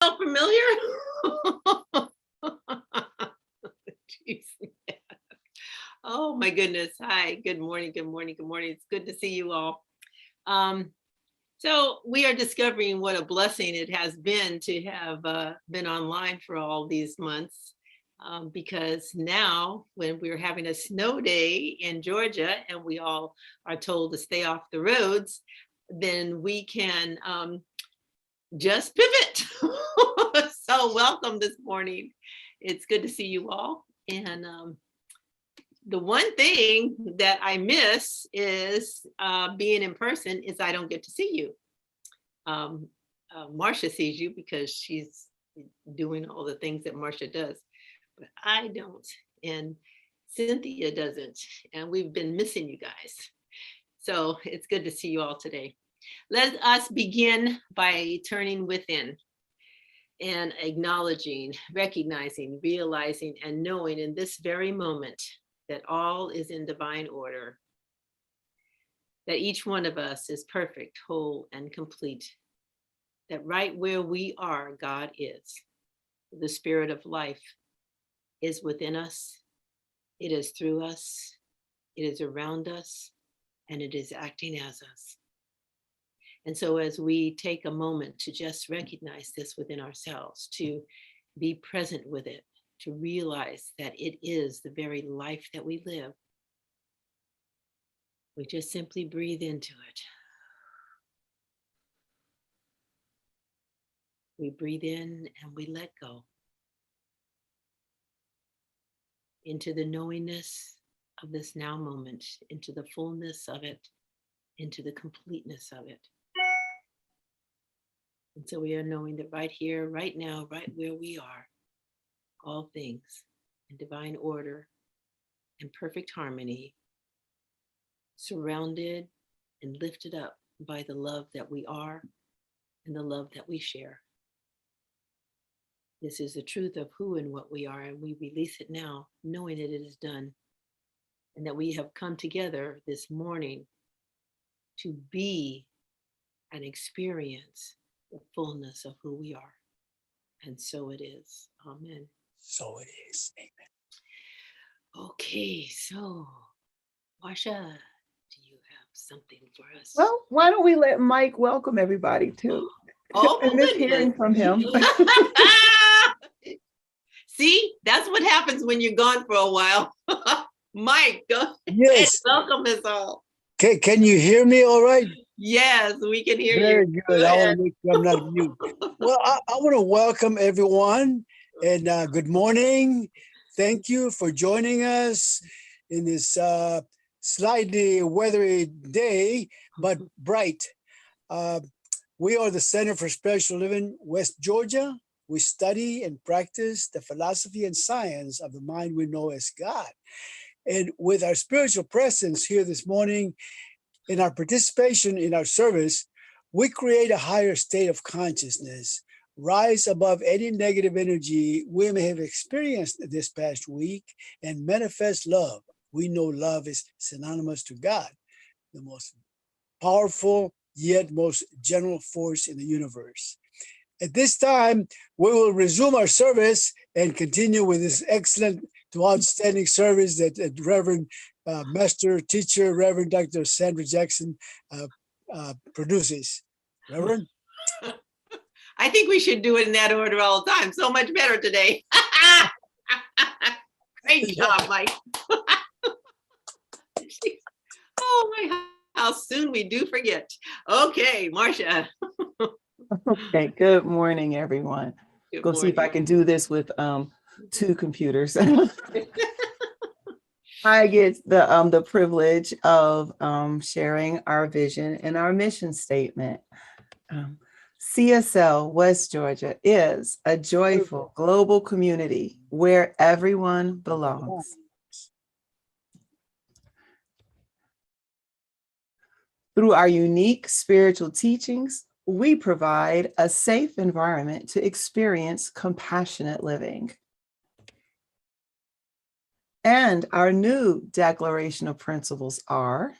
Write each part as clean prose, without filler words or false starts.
so familiar? Jeez. Oh my goodness. Hi, good morning, good morning, good morning. It's good to see you all. So we are discovering what a blessing it has been to have been online for all these months. Because now when we're having a snow day in Georgia and we all are told to stay off the roads, then we can just pivot. So welcome this morning. It's good to see you all. And the one thing that I miss is being in person is I don't get to see you. Marcia sees you because she's doing all the things that Marcia does, but I don't, and Cynthia doesn't, and we've been missing you guys. So it's good to see you all today. Let us begin by turning within and acknowledging, recognizing, realizing, and knowing in this very moment that all is in divine order, that each one of us is perfect, whole, and complete, that right where we are, God is. The spirit of life is within us, it is through us, it is around us, and it is acting as us. And so as we take a moment to just recognize this within ourselves, to be present with it, to realize that it is the very life that we live, we just simply breathe into it. We breathe in and we let go into the knowingness of this now moment, into the fullness of it, into the completeness of it. And so we are knowing that right here, right now, right where we are, all things in divine order and perfect harmony, surrounded and lifted up by the love that we are and the love that we share. This is the truth of who and what we are, and we release it now, knowing that it is done, and that we have come together this morning to be and experience the fullness of who we are. And so it is. Amen. So it is. Amen. Okay, so Marsha, do you have something for us? Well, why don't we let Mike welcome everybody too? Oh, I miss hearing from him. See, that's what happens when you're gone for a while. Mike, go Yes. welcome us all. Can you hear me all right? Yes, we can hear Very you. good. I want to make sure I'm not mute. Well, I want to welcome everyone and good morning. Thank you for joining us in this slightly weathery day, but bright. We are the Center for Spiritual Living, West Georgia. We study and practice the philosophy and science of the mind we know as God. And with our spiritual presence here this morning, in our participation in our service, we create a higher state of consciousness, rise above any negative energy we may have experienced this past week, and manifest love. We know love is synonymous to God, the most powerful yet most general force in the universe. At this time, we will resume our service and continue with this excellent to outstanding service that Reverend Master Teacher, Reverend Dr. Sandra Jackson produces. Reverend? I think we should do it in that order all the time. So much better today. Great job, Mike. Oh my, how soon we do forget. Okay, Marcia. Okay, good morning, everyone. Good Go morning. see if I can do this with two computers. I get the privilege of sharing our vision and our mission statement. CSL West Georgia is a joyful global community where everyone belongs. Through our unique spiritual teachings, we provide a safe environment to experience compassionate living. And our new declaration of principles are: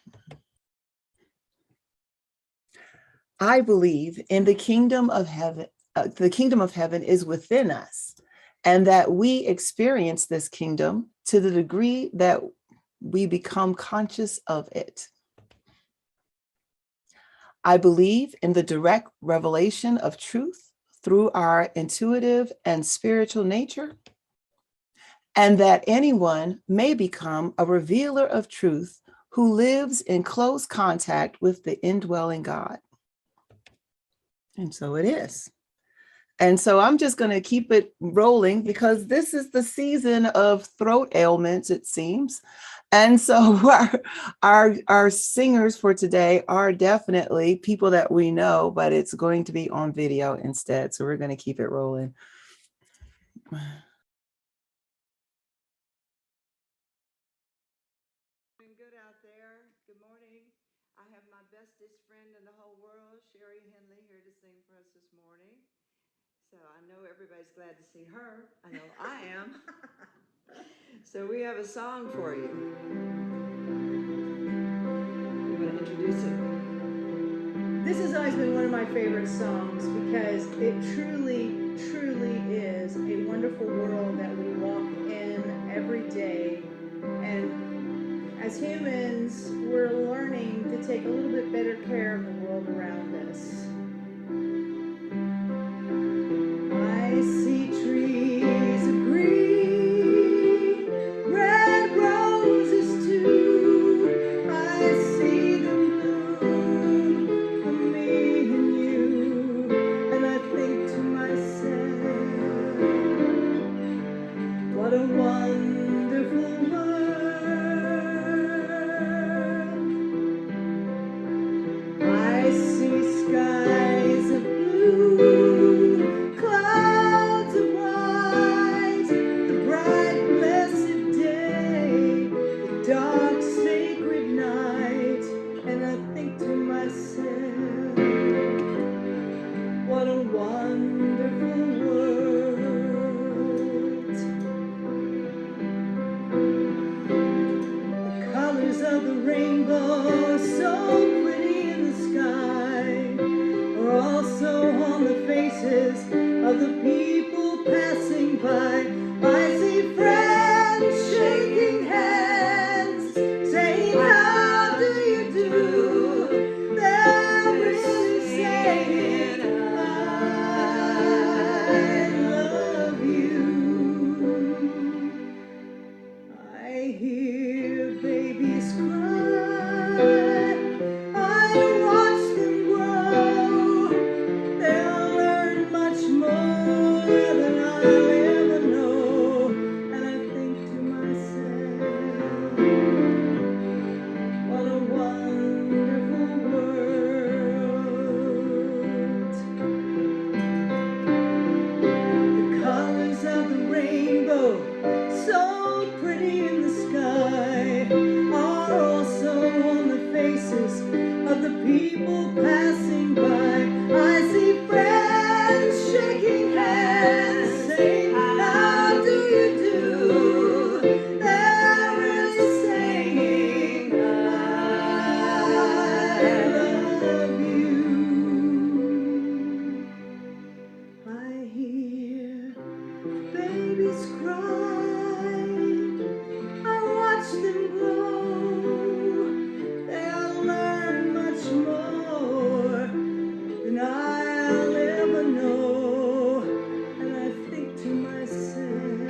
I believe in the kingdom of heaven the kingdom of heaven is within us, and that we experience this kingdom to the degree that we become conscious of it. I believe in the direct revelation of truth through our intuitive and spiritual nature, and that anyone may become a revealer of truth who lives in close contact with the indwelling God. And so it is. And so I'm just going to keep it rolling because this is the season of throat ailments, it seems. And so our singers for today are definitely people that we know, but it's going to be on video instead. So we're going to keep it rolling. Good out there. Good morning. I have my bestest friend in the whole world, Henley, here to sing for us this morning. So I know everybody's glad to see her. I know I am. So we have a song for you. You want to introduce it? This has always been one of my favorite songs because it truly, truly is a wonderful world that we walk in every day. And as humans, we're learning to take a little bit better care of the world around us. I see trees of green, red roses too. I see them bloom for me and you. And I think to myself, what a wonderful world. I see skies of blue, clouds of white, the bright blessed day, the dark sacred night, and I think to myself, what a wonderful world. The colors of the rainbow, so pretty in the sky, are also on the faces of the people passing by. I see friends shaking hands, saying, how do you do? They're really saying, I love you. I hear babies cry, I watch them grow. They'll learn much more than I'll ever know. And I think to myself, what a wonderful world. The colors of the rainbow, so pretty in the sky, are also on the faces of the people passing by. I see friends shaking hands, saying, how do you do? They're really saying, I love you. I hear babies cry, I watch them grow. They'll learn much more than I'll ever know. And I think to myself,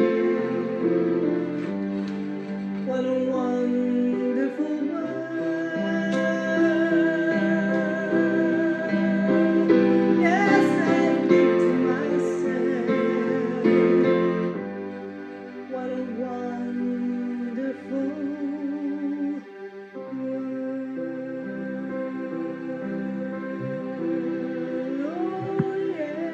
what a wonderful world. Yes, I think to myself, what a wonderful world. Oh, yeah.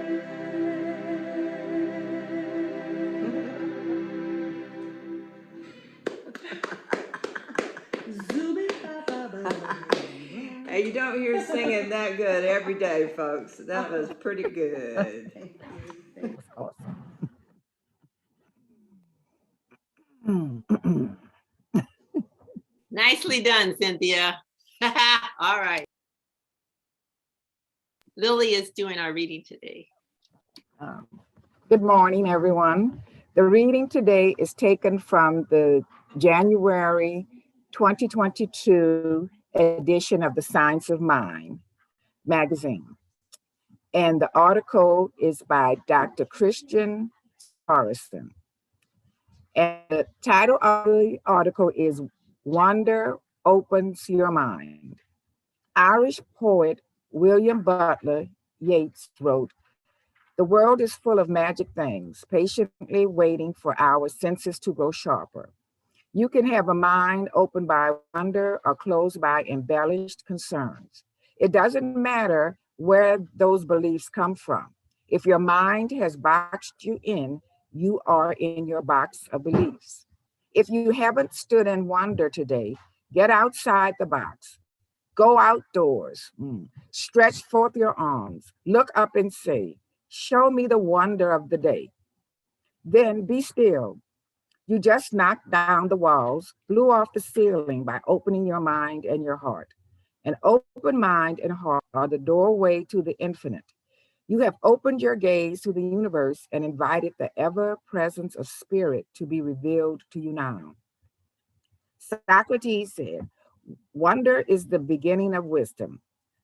Hey, you don't hear singing that good every day, folks. That was pretty good. Thank you. Nicely done, Cynthia. All right. Lily is doing our reading today. Um, Good morning, everyone. The reading today is taken from the January 2022 edition of the Science of Mind magazine. And the article is by Dr. Christian Harrison. And the title of the article is Wonder Opens Your Mind. Irish poet William Butler Yeats wrote, "The world is full of magic things, patiently waiting for our senses to grow sharper. You can have a mind opened by wonder or closed by embellished concerns. It doesn't matter where those beliefs come from. If your mind has boxed you in, you are in your box of beliefs. If you haven't stood in wonder today, get outside the box. Go outdoors, stretch forth your arms, look up and say, 'Show me the wonder of the day.' Then be still. You just knocked down the walls, blew off the ceiling by opening your mind and your heart. An open mind and heart are the doorway to the infinite. You have opened your gaze to the universe and invited the ever presence of spirit to be revealed to you now." Socrates said, "Wonder is the beginning of wisdom.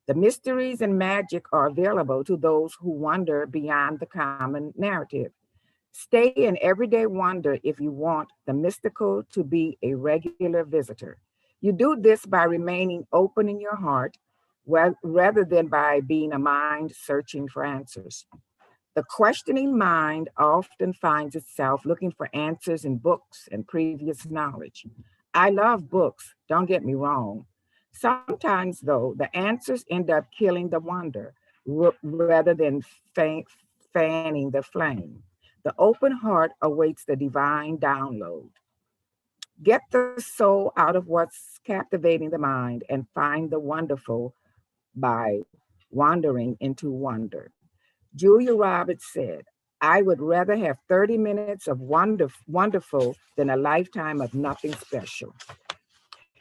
The mysteries and magic are available to those who wander beyond the common narrative. Stay in everyday wonder if you want the mystical to be a regular visitor. You do this by remaining open in your heart rather than by being a mind searching for answers. The questioning mind often finds itself looking for answers in books and previous knowledge. I love books, don't get me wrong. Sometimes, though, the answers end up killing the wonder rather than fanning the flame. The open heart awaits the divine download. Get the soul out of what's captivating the mind and find the wonderful by wandering into wonder. Julia Roberts said, "I would rather have 30 minutes of wonderful than a lifetime of nothing special."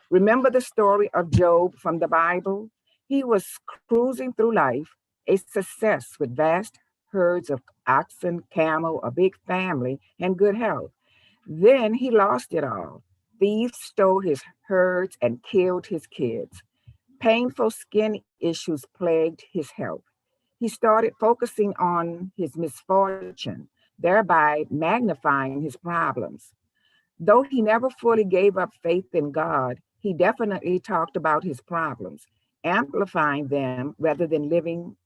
Remember the story of Job from the Bible? He was cruising through life, a success with vast herds of oxen, camel, a big family, and good health. Then he lost it all. Thieves stole his herds and killed his kids. Painful skin issues plagued his health. He started focusing on his misfortune, thereby magnifying his problems. Though he never fully gave up faith in God, he definitely talked about his problems, amplifying them rather than living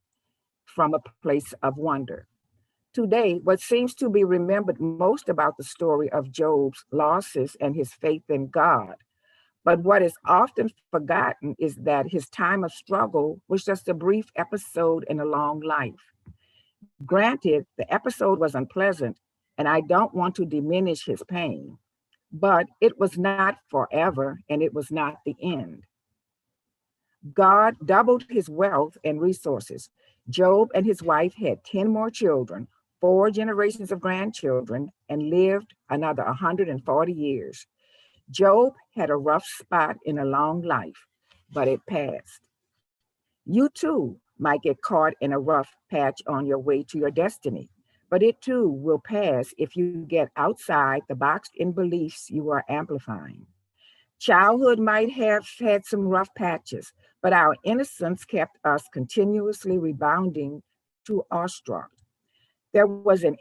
from a place of wonder. Today, what seems to be remembered most about the story of Job's losses and his faith in God. But what is often forgotten is that his time of struggle was just a brief episode in a long life. Granted, the episode was unpleasant, and I don't want to diminish his pain, but it was not forever and it was not the end. God doubled his wealth and resources. Job and his wife had 10 more children, 4 generations of grandchildren, and lived another 140 years. Job had a rough spot in a long life, but it passed. You too might get caught in a rough patch on your way to your destiny, but it too will pass if you get outside the boxed in beliefs you are amplifying. Childhood might have had some rough patches, but our innocence kept us continuously rebounding to awestruck. There was an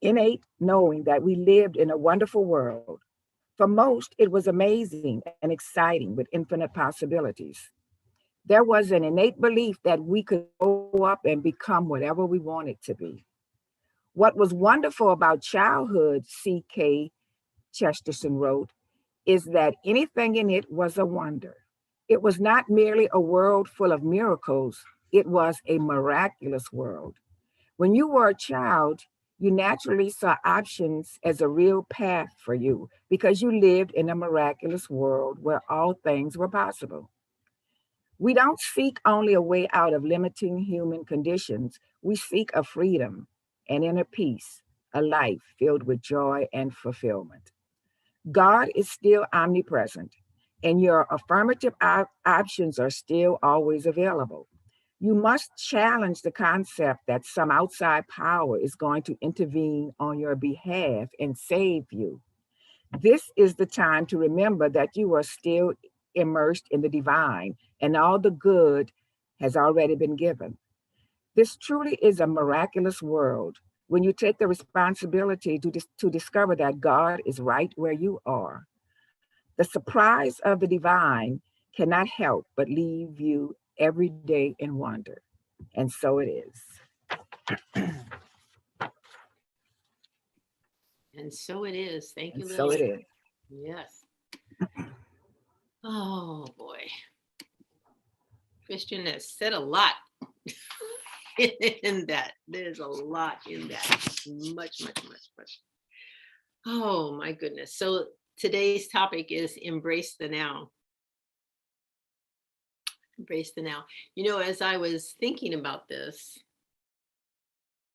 innate knowing that we lived in a wonderful world. For most, it was amazing and exciting with infinite possibilities. There was an innate belief that we could grow up and become whatever we wanted to be. What was wonderful about childhood, C.K. Chesterton wrote, is that anything in it was a wonder. It was not merely a world full of miracles, it was a miraculous world. When you were a child, you naturally saw options as a real path for you because you lived in a miraculous world where all things were possible. We don't seek only a way out of limiting human conditions, we seek a freedom, an inner peace, a life filled with joy and fulfillment. God is still omnipresent, and your affirmative options are still always available. You must challenge the concept that some outside power is going to intervene on your behalf and save you. This is the time to remember that you are still immersed in the divine and all the good has already been given. This truly is a miraculous world when you take the responsibility to discover that God is right where you are. The surprise of the divine cannot help but leave you every day in wonder. And so it is. And so it is. Thank you, And so it Lily. is. Yes. Oh boy. Christian has said a lot in that. There's a lot in that. Much, much, much, much. Oh my goodness. So today's topic is embrace the now. Embrace the now. You know, as I was thinking about this,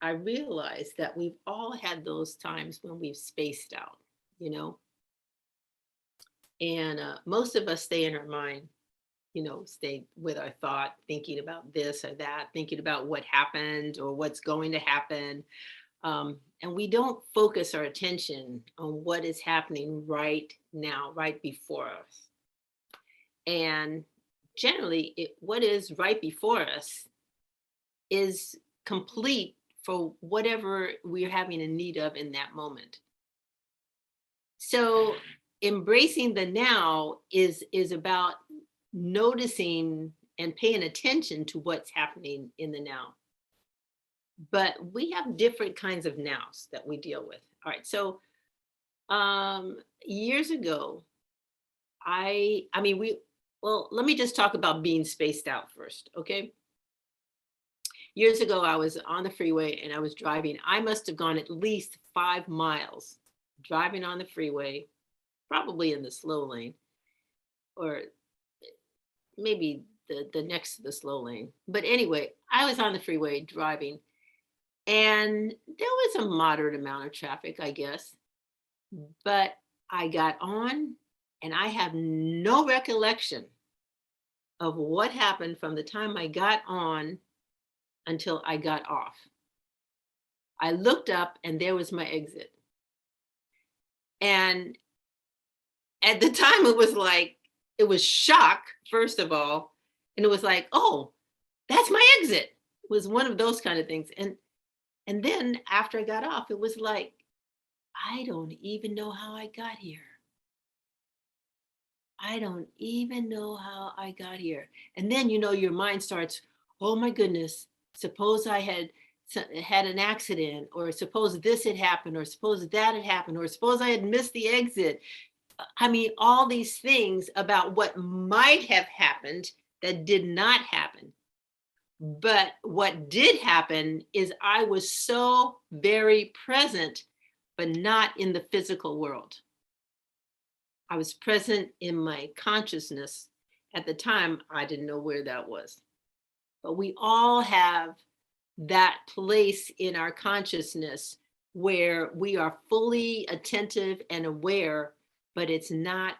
I realized that we've all had those times when we've spaced out, you know, and most of us stay in our mind, you know, stay with our thought, thinking about this or that, thinking about what happened or what's going to happen. And we don't focus our attention on what is happening right now, right before us. And generally, what is right before us is complete for whatever we're having a need of in that moment. So embracing the now is about noticing and paying attention to what's happening in the now. But we have different kinds of nows that we deal with. All right. So years ago, let me just talk about being spaced out first. Okay. Years ago, I was on the freeway and I was driving. I must have gone at least 5 miles driving on the freeway, probably in the slow lane, or maybe the next to the slow lane. But anyway, I was on the freeway driving, and there was a moderate amount of traffic, I guess. But I got on, and I have no recollection of what happened from the time I got on until I got off. I looked up, and there was my exit. And at the time, it was shock, first of all. And it was like, oh, that's my exit. It was one of those kind of things. And then after I got off, it was like, I don't even know how I got here. I don't even know how I got here. And then, you know, your mind starts, oh my goodness, suppose I had an accident, or suppose this had happened, or suppose that had happened, or suppose I had missed the exit. I mean, all these things about what might have happened that did not happen. But what did happen is I was so very present, but not in the physical world. I was present in my consciousness. At the time, I didn't know where that was. But we all have that place in our consciousness where we are fully attentive and aware, but it's not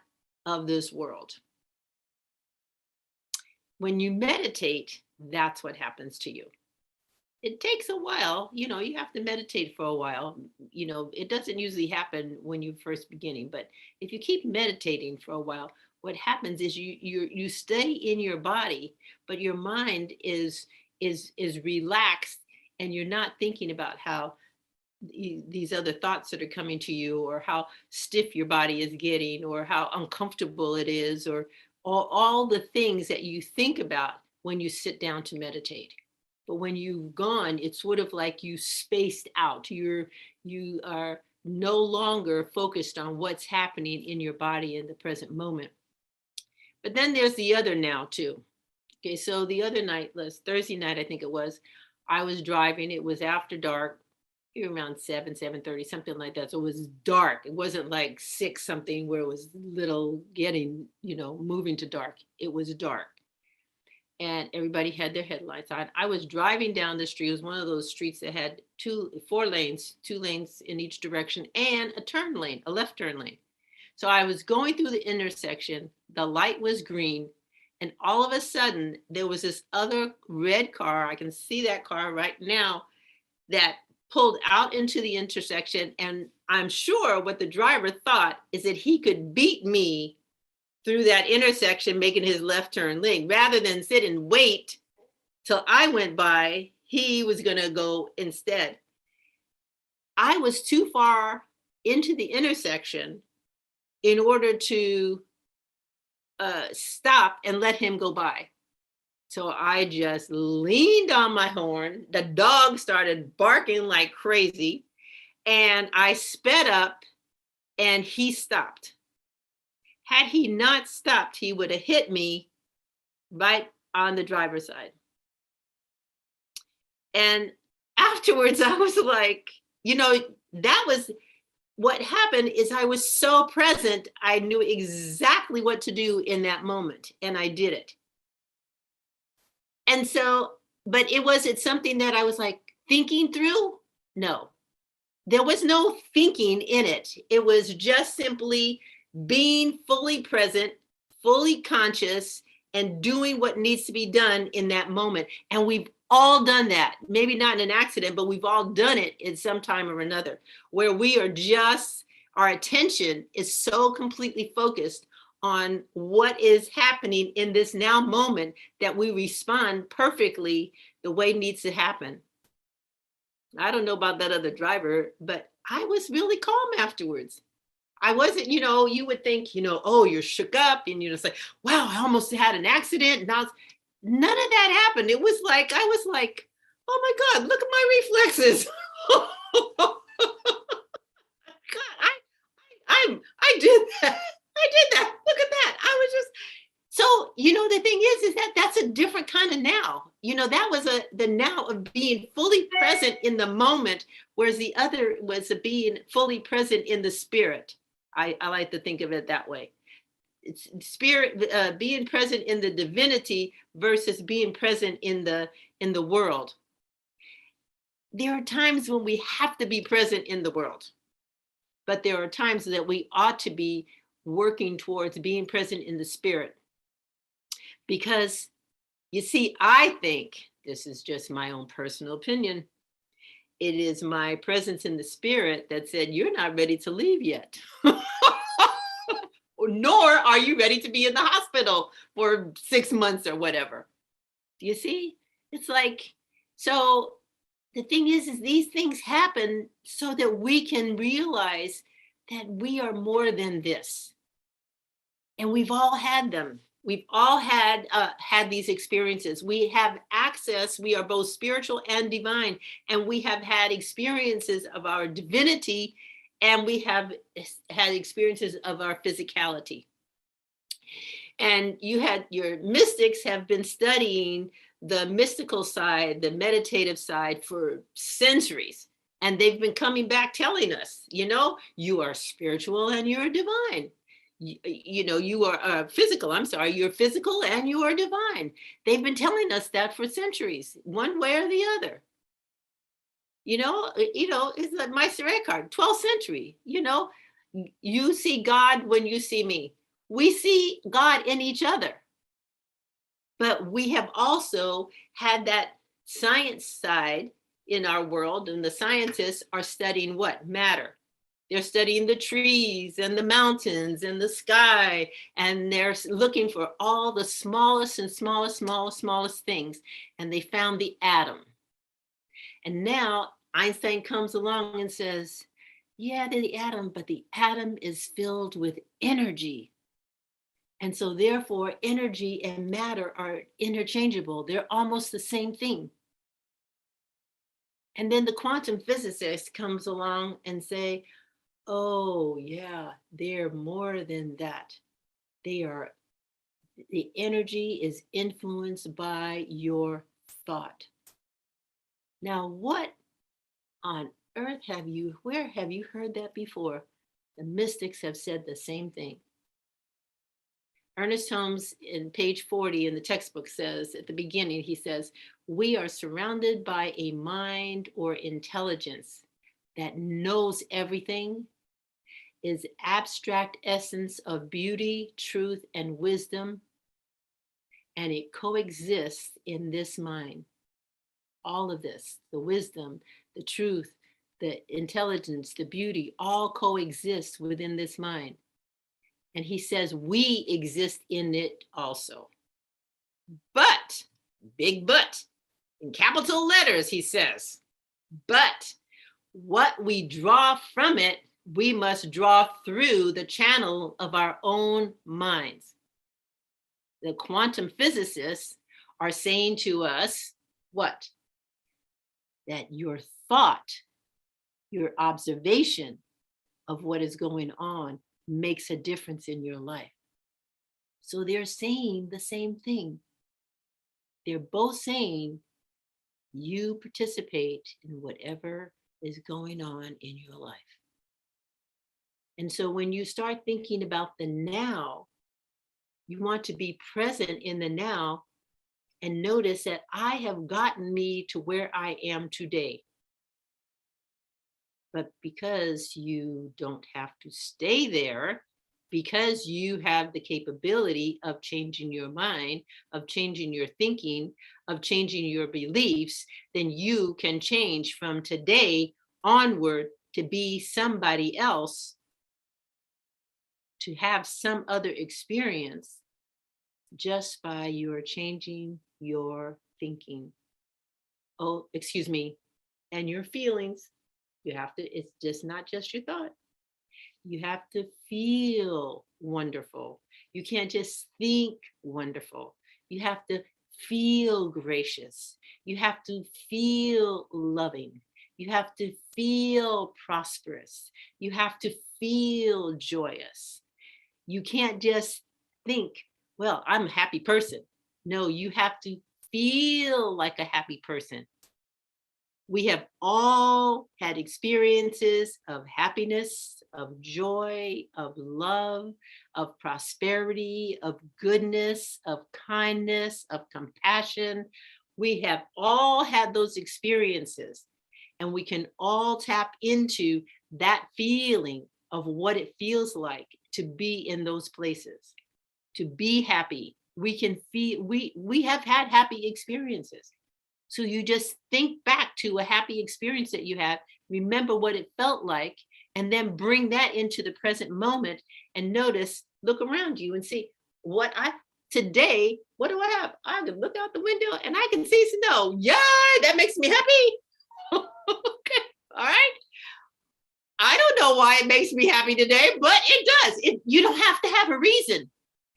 of this world. When you meditate, that's what happens to you. It takes a while, you know, you have to meditate for a while. You know, it doesn't usually happen when you're first beginning, but if you keep meditating for a while, what happens is you stay in your body, but your mind is relaxed, and you're not thinking about how these other thoughts that are coming to you, or how stiff your body is getting, or how uncomfortable it is, or all the things that you think about when you sit down to meditate. But when you've gone, it's sort of like you spaced out. You are no longer focused on what's happening in your body in the present moment. But then there's the other now too. Okay, so the other night, Thursday night, I think it was, I was driving. It was after dark, around 7:30, something like that. So it was dark. It wasn't like 6 something where it was little getting, you know, moving to dark. It was dark. And everybody had their headlights on. I was driving down the street. It was one of those streets that had 4 lanes, 2 lanes in each direction, and a turn lane, a left turn lane. So I was going through the intersection. The light was green, And all of a sudden, there was this other red car. I can see that car right now that pulled out into the intersection. And I'm sure what the driver thought is that he could beat me through that intersection, making his left turn lane. Rather than sit and wait till I went by, he was going to go instead. I was too far into the intersection in order to stop and let him go by. So I just leaned on my horn. The dog started barking like crazy, and I sped up and he stopped. Had he not stopped, he would have hit me right on the driver's side. And afterwards, I was like, that was what happened. Is I was so present, I knew exactly what to do in that moment, and I did it. And so, but was it something that I was like thinking through? No, there was no thinking in it. It was just simply being fully present, fully conscious, and doing what needs to be done in that moment. And we've all done that. Maybe not in an accident, but we've all done it in some time or another, where we are just, our attention is so completely focused on what is happening in this now moment that we respond perfectly the way it needs to happen. I don't know about that other driver, but I was really calm afterwards. I wasn't, you would think, oh, you're shook up and it's like, wow, I almost had an accident. None of that happened. It was like, I was like, oh my God, look at my reflexes. God, I did that. Look at that. I was just, so, the thing is that that's a different kind of now. That was the now of being fully present in the moment, whereas the other was being fully present in the spirit. I like to think of it that way. It's spirit, being present in the divinity versus being present in the world. There are times when we have to be present in the world, but there are times that we ought to be working towards being present in the spirit. Because you see, I think, this is just my own personal opinion, it is my presence in the spirit that said, you're not ready to leave yet. Nor are you ready to be in the hospital for 6 months or whatever. Do you see? It's like, so the thing is these things happen so that we can realize that we are more than this. And we've all had them. We've all had these experiences. We have access. We are both spiritual and divine. And we have had experiences of our divinity, and we have had experiences of our physicality. And your mystics have been studying the mystical side, the meditative side for centuries. And they've been coming back telling us, you are spiritual and you're divine. You are physical. I'm sorry, you're physical and you are divine. They've been telling us that for centuries, one way or the other. It's like my Saray card, 12th century. You see God when you see me. We see God in each other. But we have also had that science side in our world, and the scientists are studying what? Matter. They're studying the trees and the mountains and the sky, and they're looking for all the smallest and smallest things. And they found the atom. And now Einstein comes along and says, yeah, the atom, but the atom is filled with energy. And so therefore, energy and matter are interchangeable. They're almost the same thing. And then the quantum physicist comes along and say, oh yeah, they're more than that. The energy is influenced by your thought. Now, what on earth where have you heard that before? The mystics have said the same thing. Ernest Holmes in page 40 in the textbook says, at the beginning, he says, we are surrounded by a mind or intelligence that knows everything, is abstract essence of beauty, truth, and wisdom, and it coexists in this mind. All of this, the wisdom, the truth, the intelligence, the beauty, all coexist within this mind. And he says we exist in it also. But, big but, in capital letters, he says, but what we draw from it, we must draw through the channel of our own minds. The quantum physicists are saying to us, what? That your thought, your observation of what is going on makes a difference in your life. So they're saying the same thing. They're both saying you participate in whatever is going on in your life. And so when you start thinking about the now, you want to be present in the now and notice that I have gotten me to where I am today. But because you don't have to stay there, because you have the capability of changing your mind, of changing your thinking, of changing your beliefs, then you can change from today onward to be somebody else, to have some other experience just by your changing your thinking. Oh, excuse me, and your feelings. You have to, it's just not just your thought. You have to feel wonderful. You can't just think wonderful. You have to feel gracious. You have to feel loving. You have to feel prosperous. You have to feel joyous. You can't just think, well, I'm a happy person. No, you have to feel like a happy person. We have all had experiences of happiness, of joy, of love, of prosperity, of goodness, of kindness, of compassion. We have all had those experiences, and we can all tap into that feeling of what it feels like to be in those places, to be happy. We can feel, we have had happy experiences. So you just think back to a happy experience that you had, remember what it felt like, and then bring that into the present moment and notice, look around you and see today, what do I have? I can look out the window and I can see snow. Yeah, that makes me happy. Okay, all right. I don't know why it makes me happy today, but it does. You don't have to have a reason.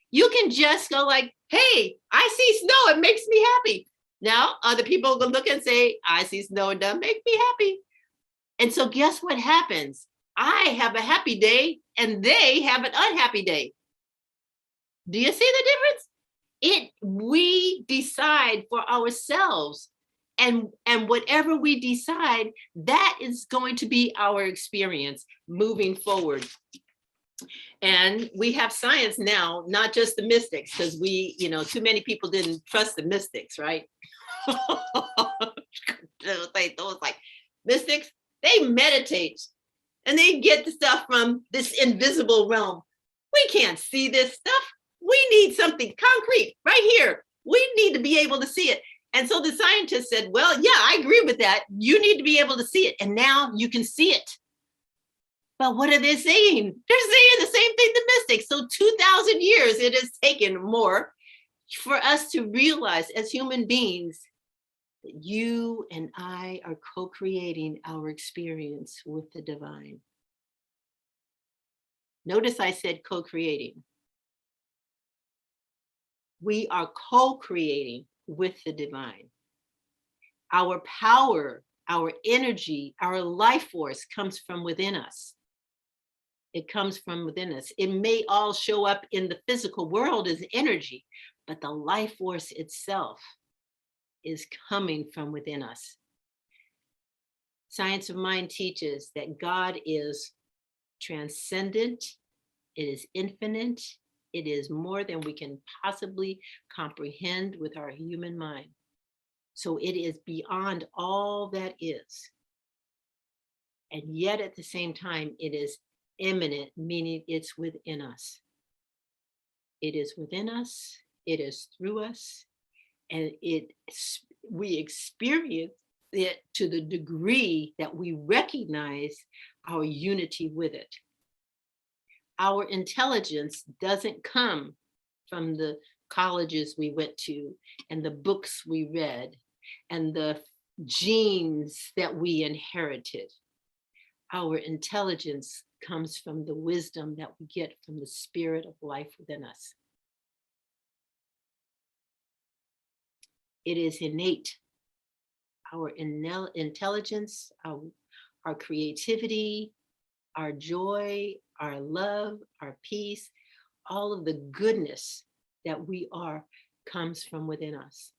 You can just go like, hey, I see snow, it makes me happy. Now, other people will look and say, I see snow, it doesn't make me happy. And so guess what happens? I have a happy day and they have an unhappy day. Do you see the difference? We decide for ourselves. And whatever we decide, that is going to be our experience moving forward. And we have science now, not just the mystics, because too many people didn't trust the mystics, right? Those like mystics, they meditate and they get the stuff from this invisible realm. We can't see this stuff. We need something concrete right here. We need to be able to see it. And so the scientists said, well, yeah, I agree with that. You need to be able to see it. And now you can see it. But what are they saying? They're saying the same thing the mystics. So 2,000 years it has taken more for us to realize as human beings that you and I are co-creating our experience with the divine. Notice I said co-creating. We are co-creating with the divine. Our power, our energy, our life force comes from within us. It comes from within us. It may all show up in the physical world as energy, but the life force itself is coming from within us. Science of Mind teaches that God is transcendent, it is infinite, it is more than we can possibly comprehend with our human mind. So it is beyond all that is. And yet at the same time, it is immanent, meaning it's within us. It is within us, It is through us, and we experience it to the degree that we recognize our unity with it. Our intelligence doesn't come from the colleges we went to and the books we read and the genes that we inherited. Our intelligence comes from the wisdom that we get from the spirit of life within us. It is innate. Our intelligence, our creativity, our joy, our love, our peace, all of the goodness that we are comes from within us.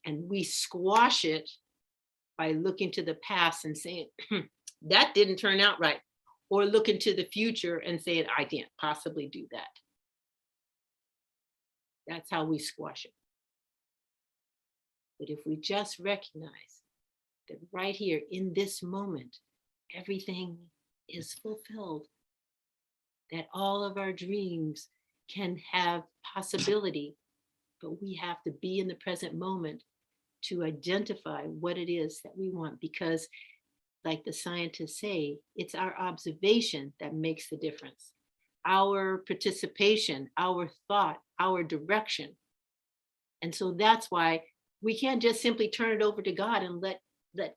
And we squash it by looking to the past and saying, that didn't turn out right. Or looking to the future and saying, I can't possibly do that. That's how we squash it. But if we just recognize that right here in this moment, everything is fulfilled, that all of our dreams can have possibility, but we have to be in the present moment to identify what it is that we want, because like the scientists say, it's our observation that makes the difference. Our participation, our thought, our direction. And so that's why we can't just simply turn it over to God and let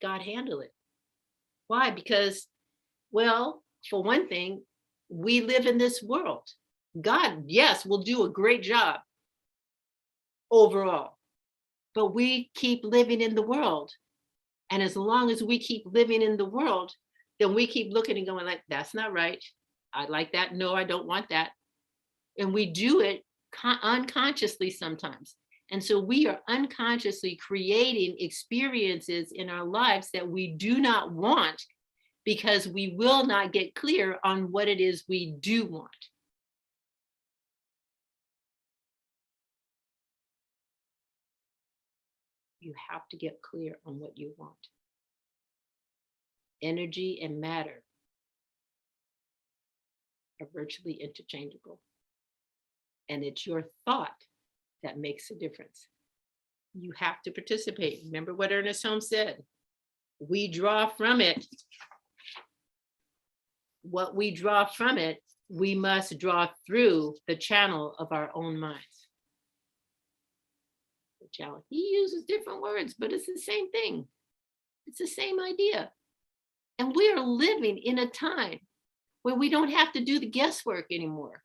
God handle it. Why? Because, well, for one thing, we live in this world. God, yes, will do a great job overall, but we keep living in the world. And as long as we keep living in the world, then we keep looking and going like, that's not right. I like that. No, I don't want that. And we do it unconsciously sometimes. And so we are unconsciously creating experiences in our lives that we do not want, because we will not get clear on what it is we do want. You have to get clear on what you want. Energy and matter are virtually interchangeable. And it's your thought that makes a difference. You have to participate. Remember what Ernest Holmes said, we draw from it. What we draw from it, we must draw through the channel of our own minds. The channel. He uses different words, but it's the same thing. It's the same idea. And we are living in a time where we don't have to do the guesswork anymore.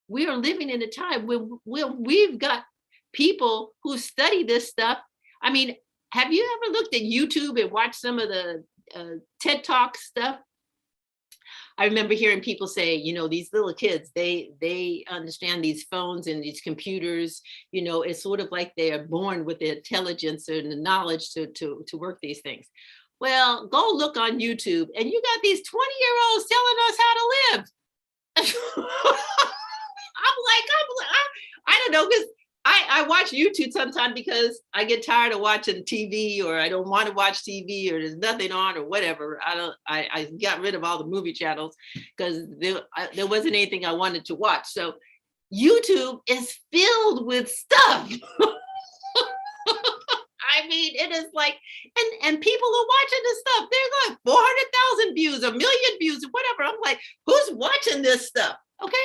We are living in a time where we've got people who study this stuff. I mean, have you ever looked at YouTube and watched some of the TED Talk stuff? I remember hearing people say, you know, these little kids, they understand these phones and these computers, you know, it's sort of like they are born with the intelligence and the knowledge to work these things. Well, go look on YouTube and you got these 20-year-olds telling us how to live. I don't know, because I watch YouTube sometimes because I get tired of watching TV, or I don't want to watch TV, or there's nothing on, or whatever. I got rid of all the movie channels because there wasn't anything I wanted to watch. So YouTube is filled with stuff. I mean, it is like, and people are watching this stuff. They're like 400,000 views, 1 million views, or whatever. I'm like, who's watching this stuff? Okay.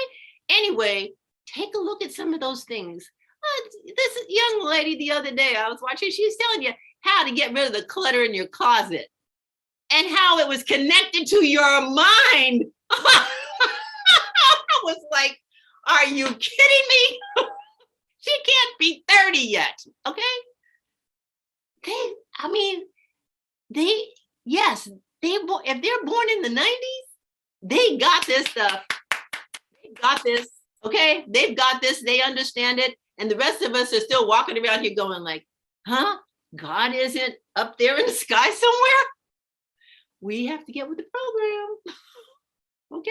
Anyway, take a look at some of those things. This young lady the other day I was watching, she was telling you how to get rid of the clutter in your closet and how it was connected to your mind. I was like, are you kidding me? She can't be 30 yet, okay? If they're born in the 90s, they got this stuff. They got this, okay? They've got this, they understand it. And the rest of us are still walking around here going like, huh? God isn't up there in the sky somewhere? We have to get with the program, okay?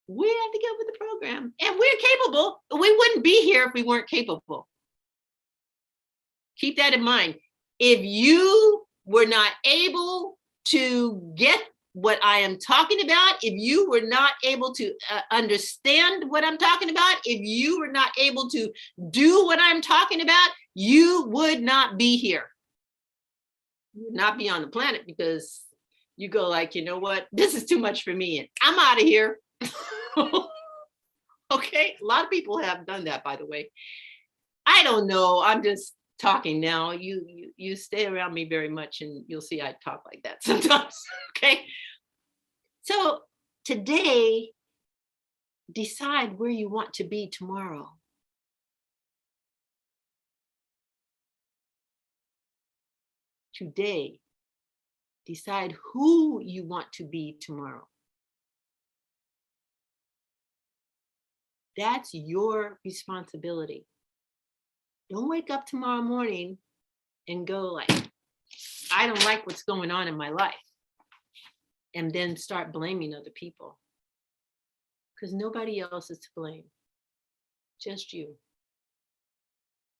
We have to get with the program. And we're capable. We wouldn't be here if we weren't capable. Keep that in mind. If you were not able to get what I am talking about, if you were not able to understand what I'm talking about, if you were not able to do what I'm talking about, you would not be here. You would not be on the planet, because you go like, you know what, this is too much for me and I'm out of here. Okay, a lot of people have done that, by the way. I don't know, I'm just talking now. You stay around me very much and you'll see I talk like that sometimes. Okay, so today, decide where you want to be tomorrow. Today, decide who you want to be tomorrow. That's your responsibility. Don't wake up tomorrow morning and go like, I don't like what's going on in my life, and then start blaming other people, because nobody else is to blame, just you.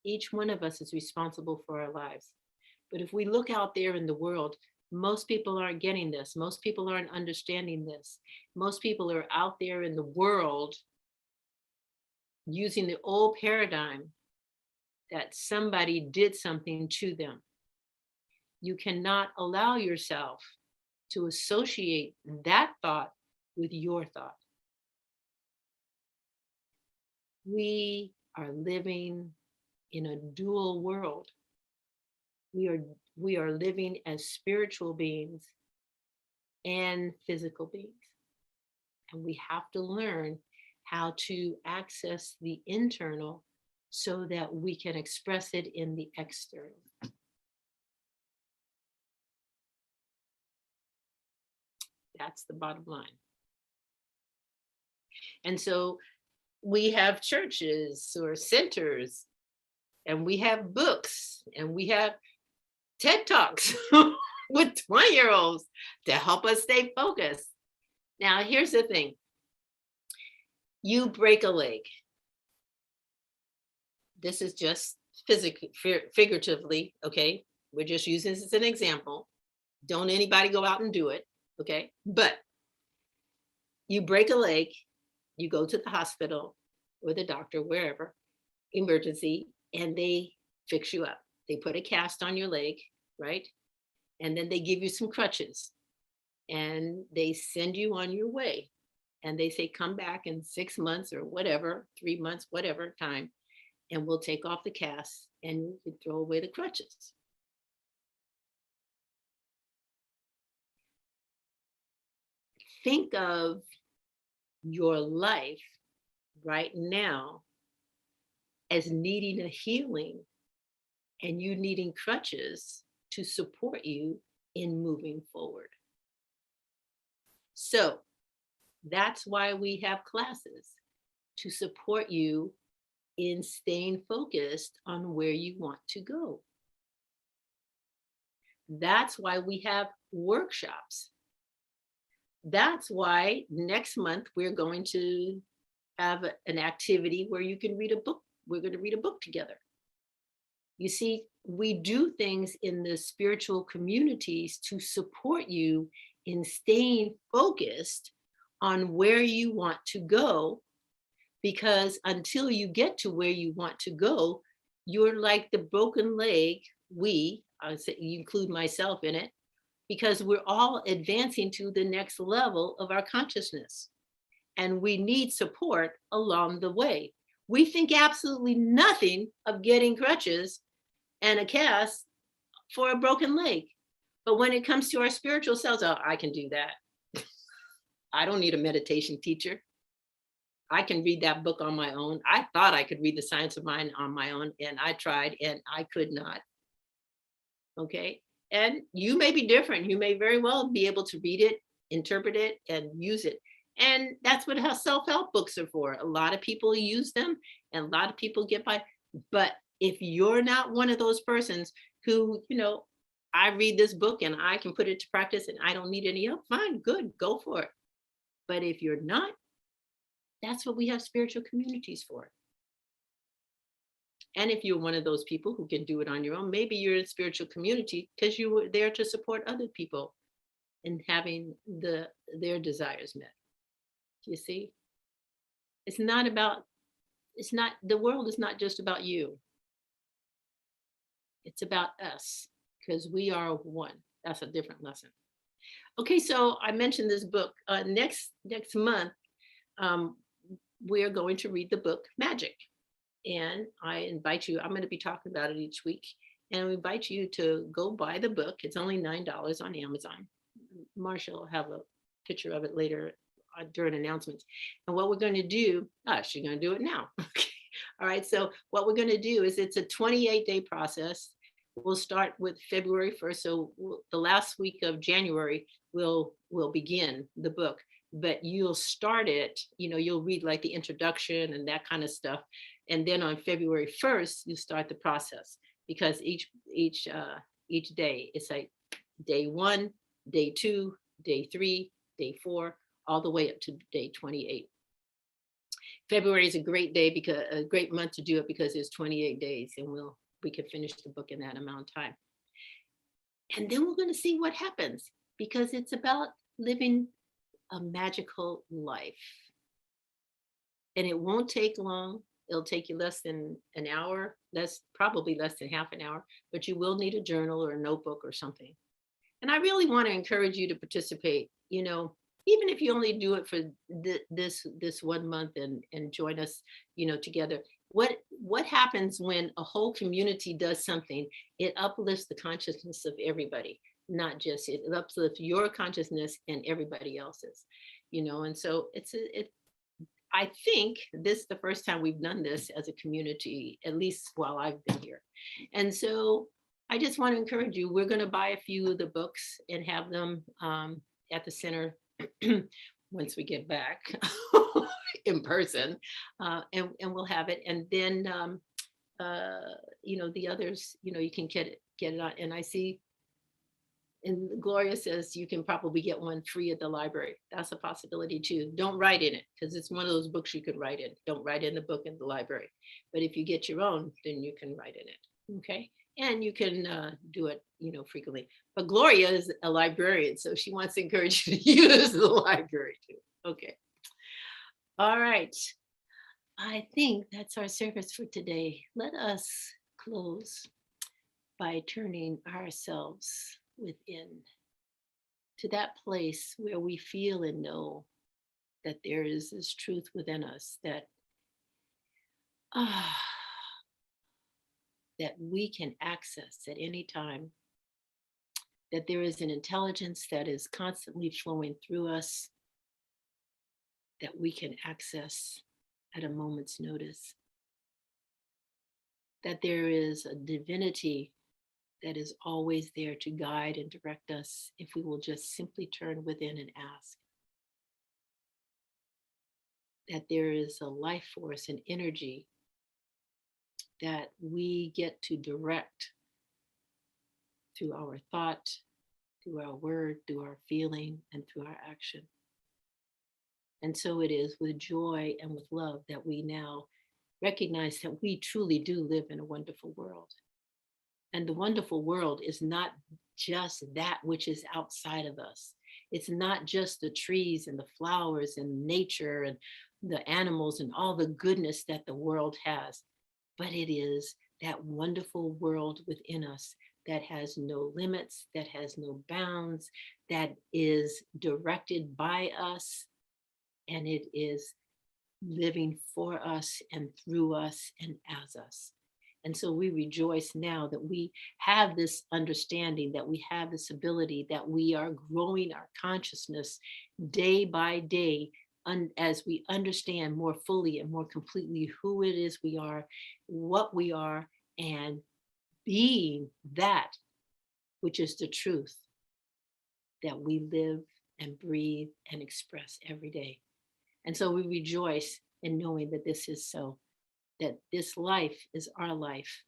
Each one of us is responsible for our lives. But if we look out there in the world, most people aren't getting this. Most people aren't understanding this. Most people are out there in the world using the old paradigm that somebody did something to them. You cannot allow yourself to associate that thought with your thought. We are living in a dual world. We are living as spiritual beings and physical beings. And we have to learn how to access the internal so that we can express it in the external. That's the bottom line. And so we have churches or centers, and we have books, and we have TED Talks with 20-year-olds to help us stay focused. Now, here's the thing. You break a leg. This is just physically, figuratively, okay? We're just using this as an example. Don't anybody go out and do it, okay? But you break a leg, you go to the hospital or the doctor, wherever, emergency, and they fix you up. They put a cast on your leg, right? And then they give you some crutches and they send you on your way. And they say, come back in 6 months or whatever, 3 months, whatever time, and we'll take off the cast and you can throw away the crutches. Think of your life right now as needing a healing and you needing crutches to support you in moving forward. So that's why we have classes, to support you in staying focused on where you want to go. That's why we have workshops. That's why next month we're going to have an activity where you can read a book. We're going to read a book together. You see, we do things in the spiritual communities to support you in staying focused on where you want to go, because until you get to where you want to go, you're like the broken leg. I would say, you include myself in it, because we're all advancing to the next level of our consciousness. And we need support along the way. We think absolutely nothing of getting crutches and a cast for a broken leg. But when it comes to our spiritual selves, oh, I can do that. I don't need a meditation teacher. I can read that book on my own. I thought I could read The Science of Mind on my own, and I tried and I could not. Okay. And you may be different. You may very well be able to read it, interpret it, and use it. And that's what self-help books are for. A lot of people use them and a lot of people get by. But if you're not one of those persons who, I read this book and I can put it to practice and I don't need any help, fine, good, go for it. But if you're not, that's what we have spiritual communities for. And if you're one of those people who can do it on your own, maybe you're in a spiritual community because you were there to support other people and having their desires met. You see, the world is not just about you. It's about us, because we are one. That's a different lesson. Okay, so I mentioned this book. Next month, we're going to read the book Magic. And I invite you, I'm going to be talking about it each week. And we invite you to go buy the book. It's only $9 on Amazon. Marsha will have a picture of it later during announcements. And what we're going to do, she's going to do it now. Okay. All right. So what we're going to do is, it's a 28-day process. We'll start with February 1st. So the last week of January, we'll begin the book. But you'll start it, you'll read like the introduction and that kind of stuff. And then on February 1st, you start the process, because each day, it's like day 1, day 2, day 3, day 4, all the way up to day 28. February is a great month to do it, because there's 28 days, and we can finish the book in that amount of time. And then we're going to see what happens, because it's about living a magical life. And it won't take long. It'll take you less than an hour, probably less than half an hour, but you will need a journal or a notebook or something. And I really want to encourage you to participate, even if you only do it for this 1 month and join us, together. What happens when a whole community does something? It uplifts the consciousness of everybody, not just it uplifts your consciousness and everybody else's, and so I think this is the first time we've done this as a community, at least while I've been here. And so I just want to encourage you, we're going to buy a few of the books and have them at the center once we get back in person, and we'll have it. And then, the others, you can get it on. And I see, and Gloria says you can probably get one free at the library. That's a possibility too. Don't write in it, because it's one of those books you could write in. Don't write in the book in the library. But if you get your own, then you can write in it. Okay. And you can do it, frequently. But Gloria is a librarian, so she wants to encourage you to use the library too. Okay. All right. I think that's our service for today. Let us close by turning ourselves within to that place where we feel and know that there is this truth within us that that we can access at any time, that there is an intelligence that is constantly flowing through us that we can access at a moment's notice, that there is a divinity that is always there to guide and direct us if we will just simply turn within and ask. That there is a life force and energy that we get to direct through our thought, through our word, through our feeling, and through our action. And so it is with joy and with love that we now recognize that we truly do live in a wonderful world. And the wonderful world is not just that which is outside of us. It's not just the trees and the flowers and nature and the animals and all the goodness that the world has, but it is that wonderful world within us that has no limits, that has no bounds, that is directed by us, and it is living for us and through us and as us. And so we rejoice now that we have this understanding, that we have this ability, that we are growing our consciousness day by day as we understand more fully and more completely who it is we are, what we are, and being that which is the truth that we live and breathe and express every day. And so we rejoice in knowing that this is so, that this life is our life,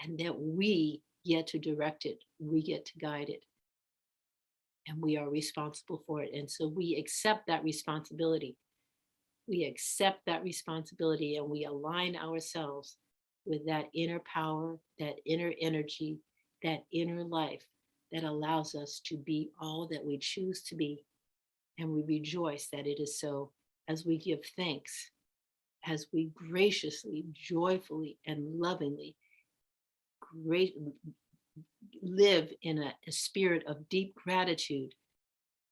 and that we get to direct it, we get to guide it, and we are responsible for it. And so we accept that responsibility. We accept that responsibility, and we align ourselves with that inner power, that inner energy, that inner life that allows us to be all that we choose to be. And we rejoice that it is so, as we give thanks, as we graciously, joyfully, and lovingly live in a spirit of deep gratitude,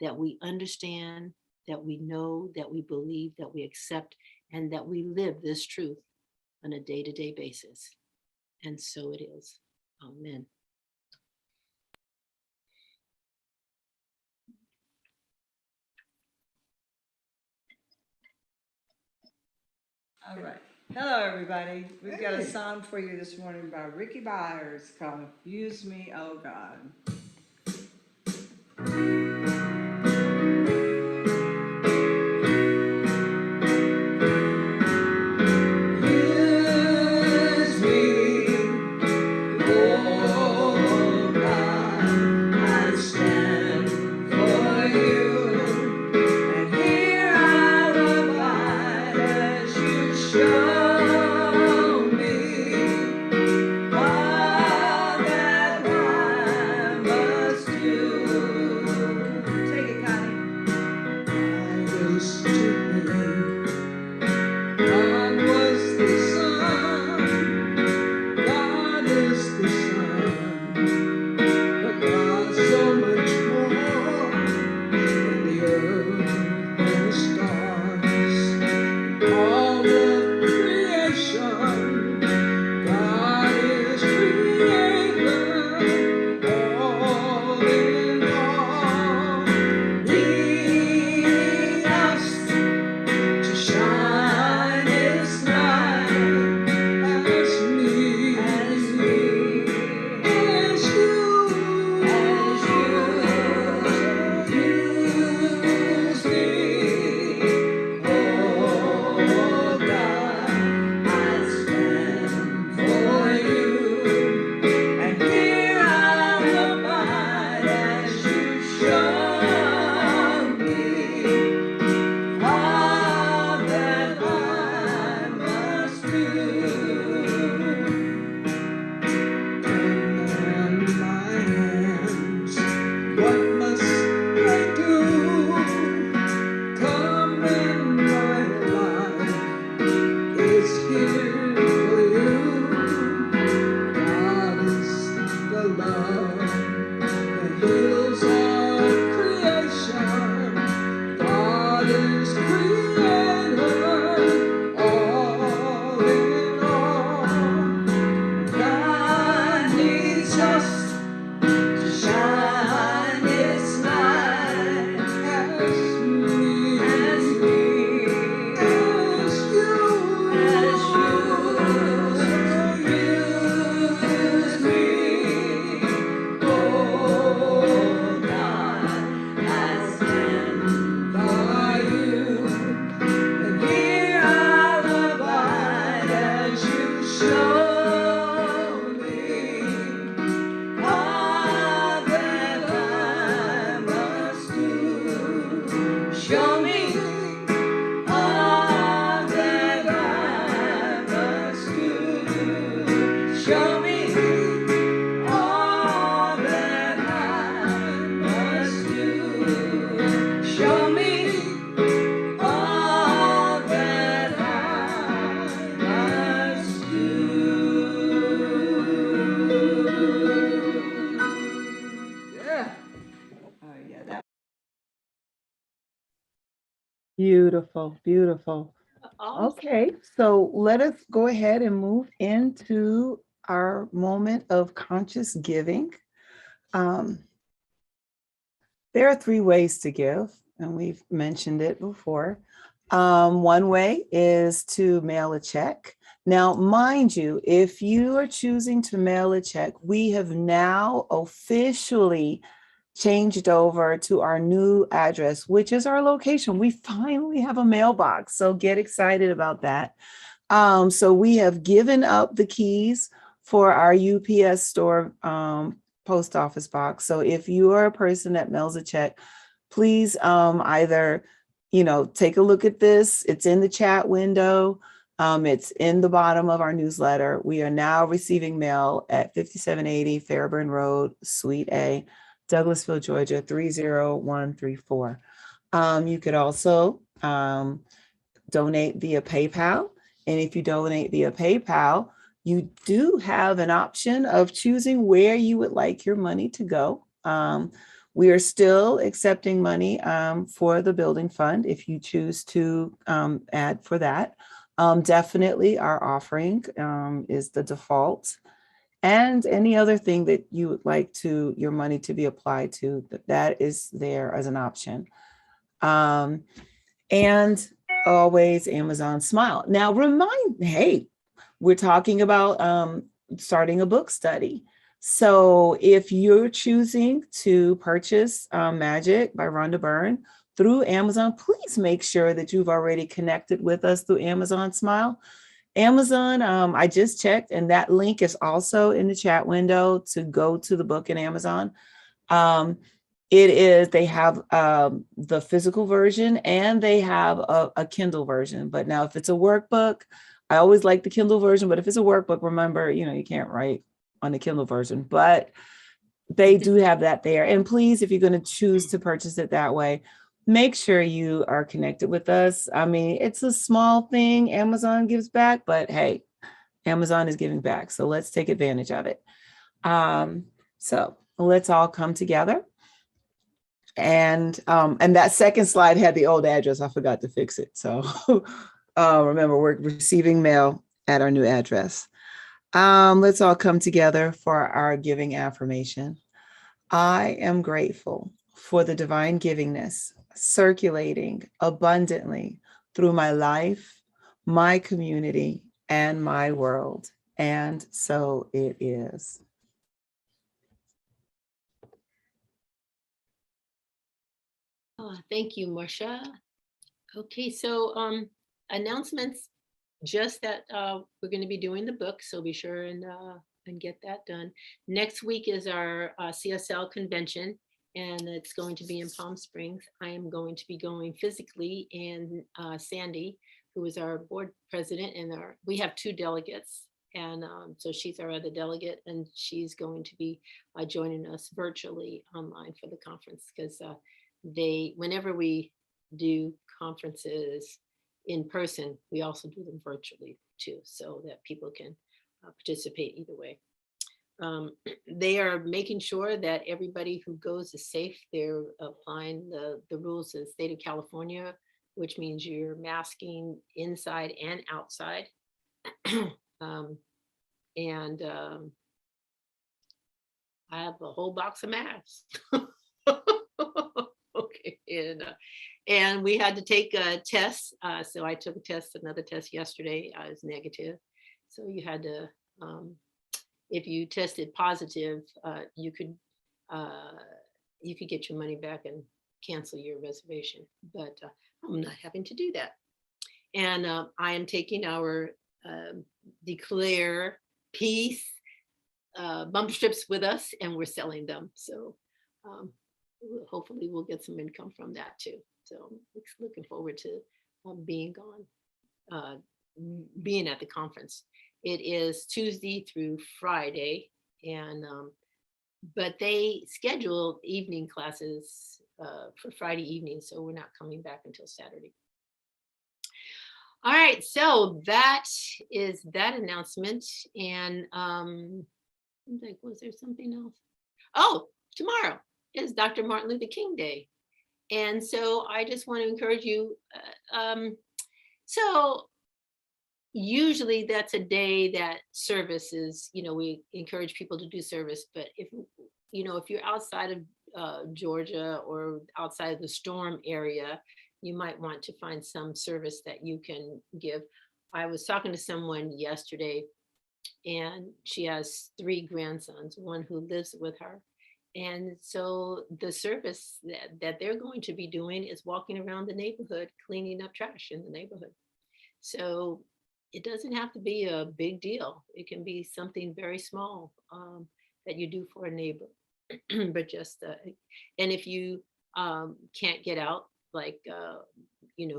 that we understand, that we know, that we believe, that we accept, and that we live this truth on a day-to-day basis. And so it is. Amen. All right. Hello, everybody. We've got a song for you this morning by Ricky Byers called Use Me, Oh God. Use me, oh God, I stand for you, and here I'll abide as you show me all that I must do. Take it, Connie. I used to think God was the sun, God is the sun, but God's so much more than the earth and the stars. All of creation, God is creator, all in all. Need us to shine His light as me, as you, use me, oh God, I stand for you, and here I'll abide as you show me all that I must do. Command my hands, what must I do? Come in my life is here for you. God is the love that heals all creation. God is creator, all in all. God needs us to shine His light as me, as you, use me, oh God, I stand by you, and here I'll abide as you show me all that I must do. Show me all that I must do. Show me all that I must do. Show me all that I must do. Yeah. Oh, yeah, that. Beautiful, beautiful. Awesome. Okay, so let us go ahead and move into our moment of conscious giving. There are three ways to give, and we've mentioned it before. One way is to mail a check. Now, mind you, if you are choosing to mail a check, we have now officially changed over to our new address, which is our location. We finally have a mailbox, so get excited about that. So we have given up the keys for our UPS store post office box. So if you are a person that mails a check, please either, take a look at this. It's in the chat window. It's in the bottom of our newsletter. We are now receiving mail at 5780 Fairburn Road, Suite A. Douglasville, Georgia, 30134. You could also donate via PayPal. And if you donate via PayPal, you do have an option of choosing where you would like your money to go. We are still accepting money for the building fund if you choose to add for that. Definitely our offering is the default. And any other thing that you would like your money to be applied to, that is there as an option. And always Amazon Smile. Now hey, we're talking about starting a book study. So if you're choosing to purchase Magic by Rhonda Byrne through Amazon, please make sure that you've already connected with us through Amazon Smile. Amazon, I just checked, and that link is also in the chat window to go to the book in Amazon. They have the physical version and they have a Kindle version. But now if it's a workbook, I always like the Kindle version, but if it's a workbook, remember, you can't write on the Kindle version, but they do have that there. And please, if you're going to choose to purchase it that way, make sure you are connected with us. I mean, it's a small thing Amazon gives back, but hey, Amazon is giving back. So let's take advantage of it. So let's all come together. And that second slide had the old address. I forgot to fix it. So remember, we're receiving mail at our new address. Let's all come together for our giving affirmation. I am grateful for the divine givingness circulating abundantly through my life, my community, and my world. And so it is. Thank you, Marcia. Okay, so announcements, just that we're going to be doing the book, so be sure and get that done. Next week is our CSL convention, and it's going to be in Palm Springs. I am going to be going physically, and Sandy, who is our board president, and we have 2 delegates, and so she's our other delegate, and she's going to be joining us virtually online for the conference, because whenever we do conferences in person, we also do them virtually too, so that people can participate either way. They are making sure that everybody who goes is safe. They're applying the rules in the state of California, which means you're masking inside and outside. I have a whole box of masks. Okay, and we had to take a test. So I took another test yesterday. I was negative. So you had to, if you tested positive, you could get your money back and cancel your reservation. But I'm not having to do that. And I am taking our Declare Peace bumper strips with us, and we're selling them. So hopefully we'll get some income from that too. So looking forward to being at the conference. It is Tuesday through Friday, and but they schedule evening classes for Friday evening, so we're not coming back until Saturday. All right, so that is that announcement. And was there something else? Oh, tomorrow is Dr. Martin Luther King Day. And so I just want to encourage you. So usually that's a day that services, we encourage people to do service. But if you're outside of Georgia or outside of the storm area, you might want to find some service that you can give. I was talking to someone yesterday, and she has 3 grandsons, one who lives with her. And so the service that they're going to be doing is walking around the neighborhood, cleaning up trash in the neighborhood. So it doesn't have to be a big deal. It can be something very small that you do for a neighbor. But just, and if you can't get out, like,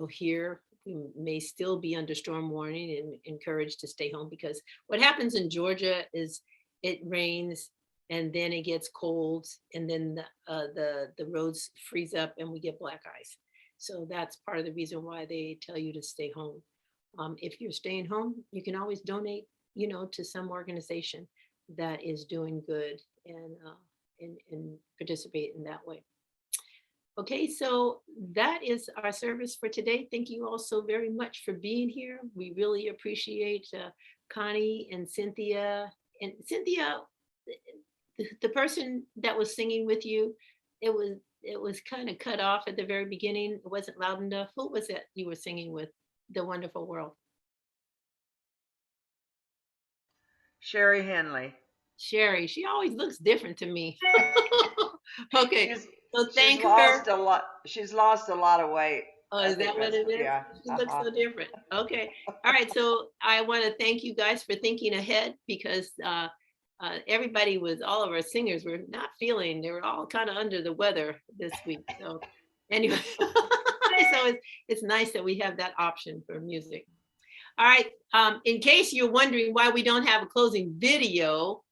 here, we may still be under storm warning and encouraged to stay home, because what happens in Georgia is it rains and then it gets cold, and then the roads freeze up and we get black ice. So that's part of the reason why they tell you to stay home. If you're staying home, you can always donate, to some organization that is doing good, and participate in that way. Okay, so that is our service for today. Thank you all so very much for being here. We really appreciate Connie and Cynthia. And Cynthia, the person that was singing with you, it was kind of cut off at the very beginning. It wasn't loud enough. Who was it you were singing with? The Wonderful World. Sherry Henley. Sherry, she always looks different to me. Okay, so thank she's her. Lost a lot. She's lost a lot of weight. Oh, is that what it is? Yeah. She looks so different. Okay. All right. So I want to thank you guys for thinking ahead, because everybody all of our singers were not feeling, they were all kind of under the weather this week. So anyway, so it's nice that we have that option for music. All right. In case you're wondering why we don't have a closing video,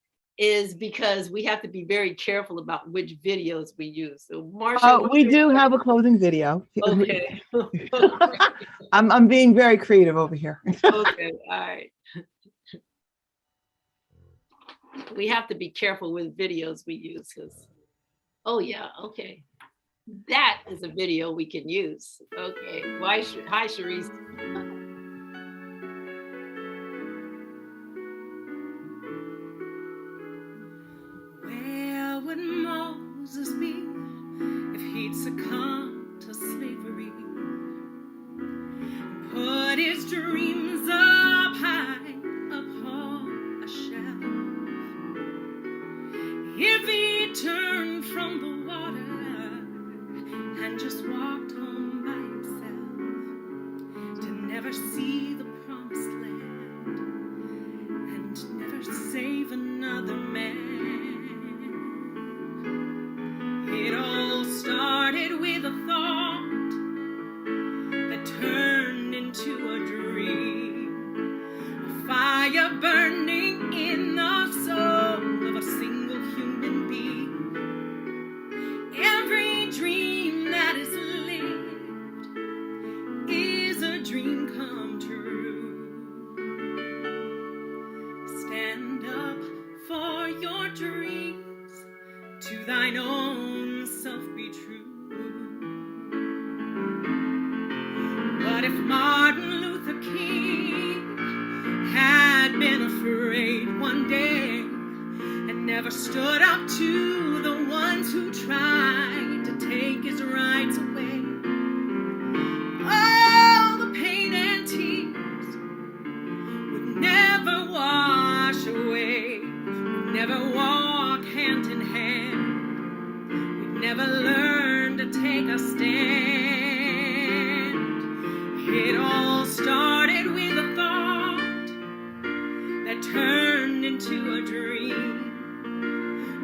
is because we have to be very careful about which videos we use. So Marsha, We do have a closing video. okay. I'm being very creative over here. Okay, all right. We have to be careful with videos we use, because, oh yeah, okay. That is a video we can use. Okay, hi Sharice. Where would Moses be if he'd succumbed to slavery? Put his dreams up high upon a shelf. If he turned from the water and just walked home by himself, to never see the promised land and never save another man. It all started with a thought that turned into a dream, a fire burning in the soul of a single human being. Every dream that is lived is a dream come true. Stand up for your dreams, to thine own self be true. What if Martin Luther King had been afraid one day and never stood up to the ones who tried to take his rights away? All the pain and tears would never wash away, would never walk hand in hand, we'd never learn to take a stand. It all started with a thought that turned into a dream,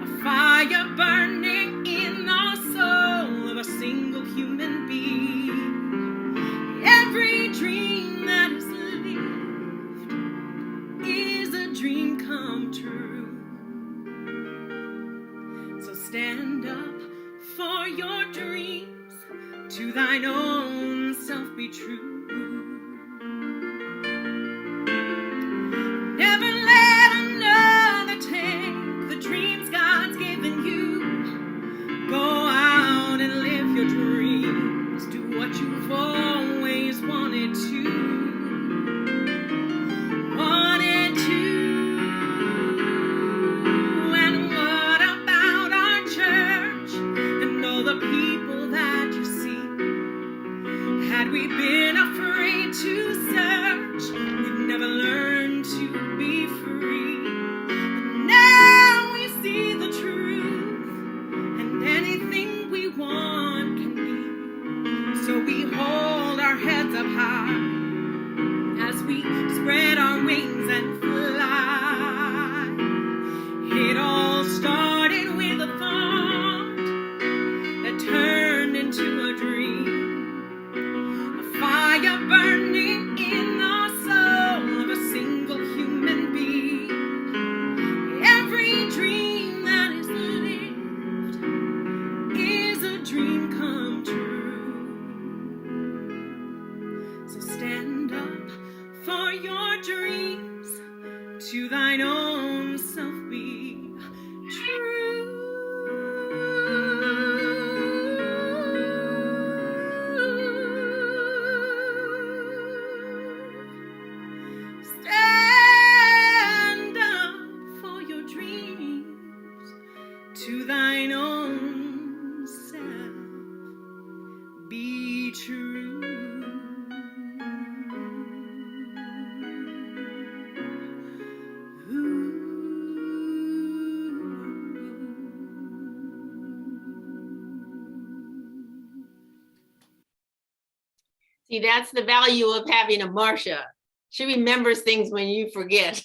a fire burning in the soul of a single human being. Every dream that is lived is a dream come true. So stand up for your dreams, to thine own self be true. Never let another take the dreams God's given you. Go out and live your dreams. Do what you've always wanted to. And what about our church and all the people that you see? Had we been afraid to search, we'd never learn to be free. But now we see the truth, and anything we want can be. So we hold our heads up high as we spread our wings and fly. It all started with a thought that turned into a dream, a fire burning in the soul of a single human being. Every dream that your dreams, to thine own self be true. Stand up for your dreams, to thine own self be true. See, that's the value of having a Marsha. She remembers things when you forget.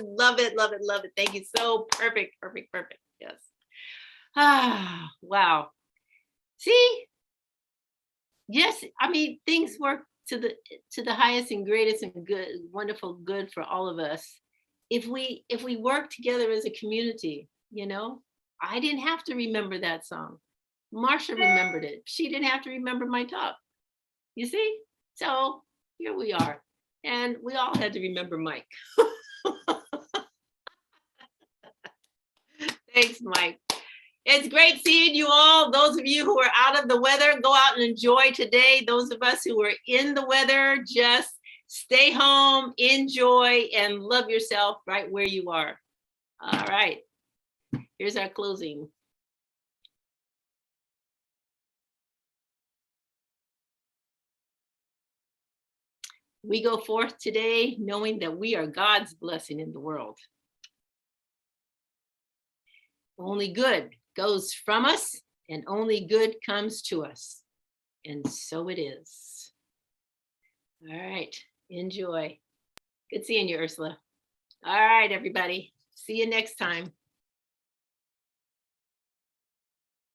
Love it, love it, love it. Thank you. So perfect, perfect, perfect. Yes. Ah, wow. See? Yes, I mean, things work to the highest and greatest and good, wonderful good for all of us. If we work together as a community, you know, I didn't have to remember that song. Marsha remembered it. She didn't have to remember my talk. You see? So here we are. And we all had to remember Mike. Thanks, Mike. It's great seeing you all. Those of you who are out of the weather, go out and enjoy today. Those of us who are in the weather, just stay home, enjoy, and love yourself right where you are. All right. Here's our closing. We go forth today knowing that we are God's blessing in the world. Only good goes from us and only good comes to us. And so it is. All right, enjoy. Good seeing you, Ursula. All right, everybody. See you next time.